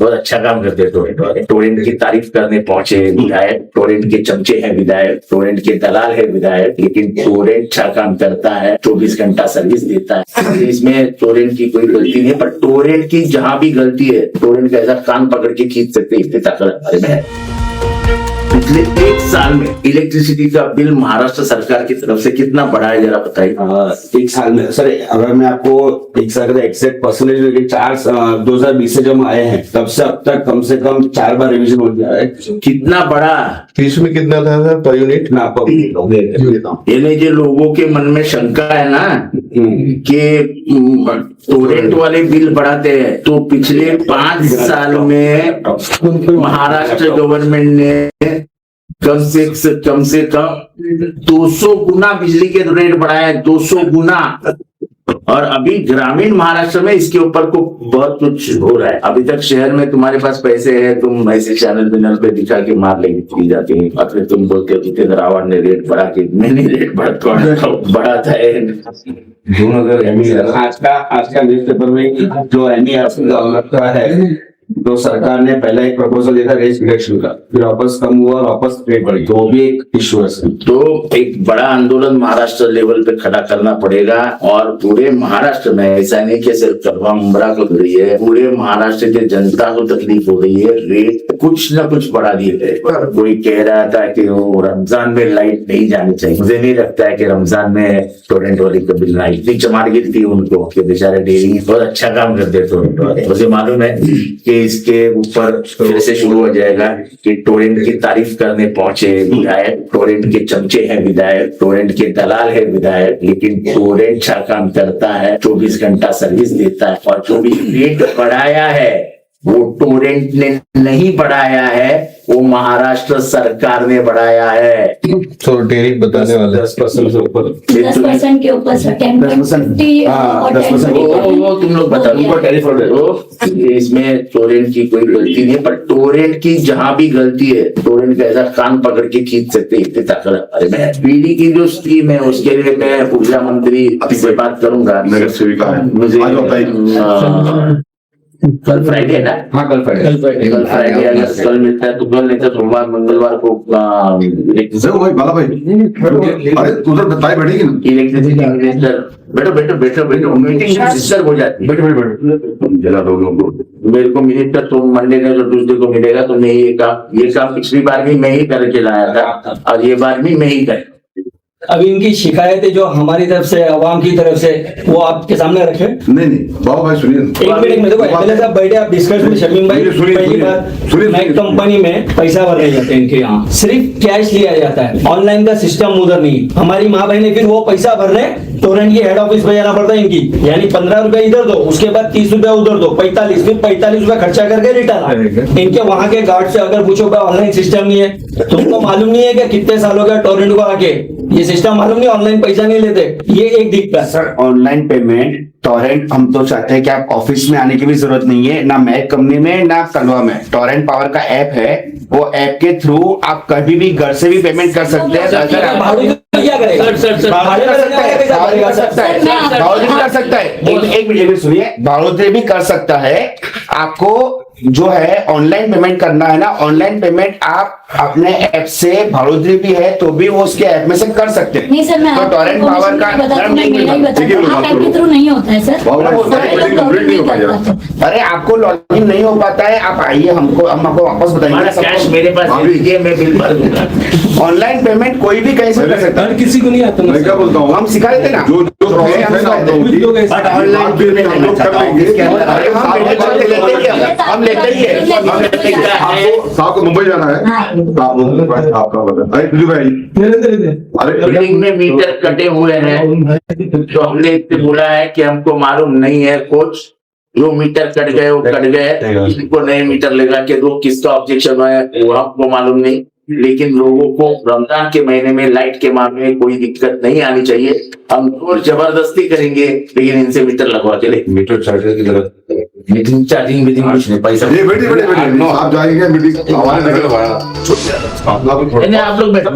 बहुत अच्छा काम करते हैं टोरेंट वाले। टोरेंट की तारीफ करने पहुंचे विधायक, टोरेंट के चमचे हैं विधायक, टोरेंट के दलाल है विधायक, लेकिन टोरेंट अच्छा काम करता है, 24 घंटा सर्विस देता है। इसमें टोरेंट की कोई गलती नहीं है, पर टोरेंट की जहां भी गलती है टोरेंट का ऐसा कान पकड़ के खींच सकते इतनी ताकत हमारे में है। पिछले 1 साल में इलेक्ट्रिसिटी का बिल महाराष्ट्र सरकार की तरफ से कितना बढ़ा है जरा बताइए। 1 साल में सर, अगर मैं आपको 1 साल का एग्जैक्ट परसेंटेज 2020 से जब हम आए हैं तब से अब तक कम से कम 4 बार रिविजन हो गया है। कितना बढ़ा? इसमें कितना था सर पर यूनिट? मैं आपको यानी जो लोगों के मन में शंका है ना कि टोरेंट वाले बिल बढ़ाते हैं, तो पिछले 5 साल में महाराष्ट्र गवर्नमेंट ने कम से कम 200 गुना बिजली के रेट बढ़ाए, 200 गुना। और अभी ग्रामीण महाराष्ट्र में इसके ऊपर को बहुत कुछ हो रहा है। अभी तक शहर में तुम्हारे पास पैसे है, तुम ऐसे चैनल पे दिखा के मार लेगी जाती है, और फिर तुम बोलते हो जितेंद्र आवाड ने रेट बढ़ा के, मैंने रेट बढ़ाता है। आज का न्यूज़पेपर में जो MERC है, तो सरकार ने पहले एक प्रपोजल दिया था रेट रिडक्शन का, फिर वापस कम हुआ और वापस रेट बढ़ी, तो वो भी एक इश्यू है। तो एक बड़ा आंदोलन महाराष्ट्र लेवल पे खड़ा करना पड़ेगा, और पूरे महाराष्ट्र में, ऐसा नहीं कि सिर्फ कलवा मुंब्रा को हो रही है, पूरे महाराष्ट्र की जनता को तकलीफ हो रही है। रेट कुछ न कुछ बढ़ा दिए गए। कोई कह रहा था कि वो रमजान में लाइट नहीं जानी चाहिए। मुझे नहीं लगता है कि रमजान में टोरेंट वाली कभी लाइट इतनी चमार गिरती उनको कि बेचारे डेली बहुत अच्छा काम करते हैं टोरेंट वाले। मुझे मालूम है कि इसके ऊपर फिर से शुरू हो जाएगा कि टोरेंट की तारीफ करने पहुंचे विधायक, टोरेंट के चमचे हैं विधायक, टोरेंट के दलाल है विधायक, लेकिन टोरेंट अच्छा काम करता है, 24 घंटा सर्विस देता है। और जो भी रेट बढ़ाया है वो टोरेंट ने नहीं बढ़ाया है, वो महाराष्ट्र सरकार ने बढ़ाया है। तो डेरी बताने वाले 10% से ऊपर, 10% के ऊपर सर, 10% और 10% वो तुम लोग बता दो। इसमें टोरेंट की कोई गलती नहीं है, पर टोरेंट की जहां भी गलती है टोरेंट का ऐसा कान पकड़ के खींच सकते इतनी ताकत हमारे में है। पीडी की जो स्कीम है उसके लिए मैं ऊर्जा मंत्री से बात करूंगा। मुझे कल फ्राइडे है ना? हाँ कल फ्राइडे अगर कल मिलता है तो कल, नहीं तो सोमवार मंगलवार को इलेक्ट्रिसिटी मिनिस्टर बैठो मीटिंग रजिस्टर हो जाती है। मेरे को मिनिस्टर तो मंडे का तो ट्यूसडे को मिलेगा, तो मैं ये काम पिछली बार भी मैं ही करके लाया था और ये बार भी मैं ही कर। अभी इनकी शिकायतें जो हमारी तरफ से, अवाम की तरफ से, वो आपके सामने रखे। नहीं बाबू भाई सुनिए, 1 मिनट में देखो, पहले साहब बैठे, आप डिस्कस में। शमीम भाई, पहली बात, मैं कंपनी में पैसा भरने जाते हैं इनके यहाँ, सिर्फ कैश लिया जाता है, ऑनलाइन का सिस्टम उधर नहीं। हमारी माँ बहने फिर वो पैसा भरने टोरेंट की हेड ऑफिस पे जाना पड़ता है इनकी, यानी 15 रुपए इधर दो, उसके बाद 30 रुपए उधर दो, 45, फिर 45 रुपए खर्चा करके रिटर्न। इनके वहां के गार्ड से अगर पूछो ऑनलाइन सिस्टम नहीं है, तुमको मालूम नहीं है कि कितने साल हो गया टोरेंट को आके, ये सिस्टम मालूम नहीं, ऑनलाइन पैसा नहीं लेते, ये एक दिक्कत है सर। ऑनलाइन पेमेंट टोरेंट, हम तो चाहते हैं कि आप ऑफिस में आने की भी जरूरत नहीं है, ना मैक कंपनी में ना कलवा में। टोरेंट पावर का ऐप है, वो ऐप के थ्रू आप कभी भी घर से भी पेमेंट कर सकते हैं। अगर एक मिनट सुनिए, भाड़ोतरी भी कर सकता है। आपको जो है ऑनलाइन पेमेंट करना है ना, ऑनलाइन पेमेंट आप अपने ऐप से, भाड़ोतरी भी है तो भी वो उसके ऐप में से कर सकते हैं। नहीं सर, मैं तो टोरेंट पावर का थ्रू नहीं होता है सर। अरे आपको लॉगिन नहीं हो पाता है, आप आइए, हम आपको वापस बताएंगे। कैश मेरे पास मैं बिल भर दूंगा। ऑनलाइन पेमेंट कोई भी कैसे कर सकता है, किसी को नहीं आता। मैं क्या बोलता हूँ, हम सिखा देते ना, हम लेते ही है। आपको मुंबई जाना है, आपका बता। अरे बिल्डिंग में मीटर कटे हुए हैं, तो हमने इससे बोला है कि हमको मालूम नहीं है कुछ, जो मीटर कट गए वो कट गए, किसी को नए मीटर लगा के दो, किसका ऑब्जेक्शन है वो हमको मालूम नहीं। लेकिन लोगों को रमजान के महीने में लाइट के मामले में कोई दिक्कत नहीं आनी चाहिए। हम जोर जबरदस्ती करेंगे, लेकिन इनसे मीटर लगवा के ले। मीटर चार्जर की जरूरत, मीटिंग चार्जिंग कुछ नहीं, पैसा आप जाएंगे मीटिंग, हमारे नगर आप लोग बैठो।